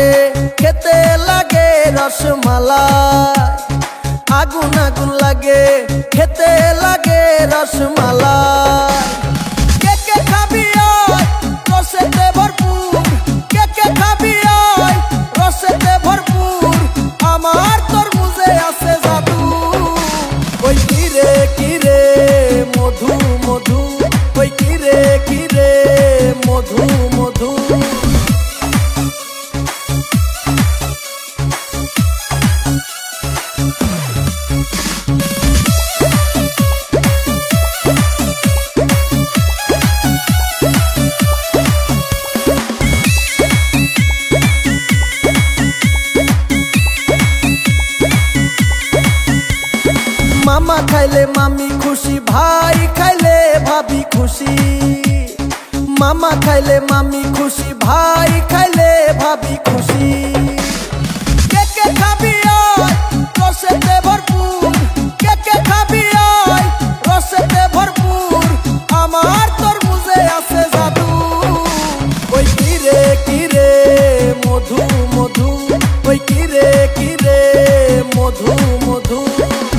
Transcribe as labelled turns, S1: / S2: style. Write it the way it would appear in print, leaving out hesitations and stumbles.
S1: লাগে খেতে লাগে রসমালাই, আগুন আগুন লাগে খেতে লাগে রসমালাই। কে কে খাবি আয় রসেতে ভরপুর, কে কে খাবি আয় রসেতে ভরপুর, আমার তরমুজে আছে জাদু। ওই কিরে কিরে মধু মধু, ওই কিরে কিরে মধু মধু। मामा खाइले मामी खुशी, भाई खाइले भाभी खुशी। मामा खाइले मामी खुशी,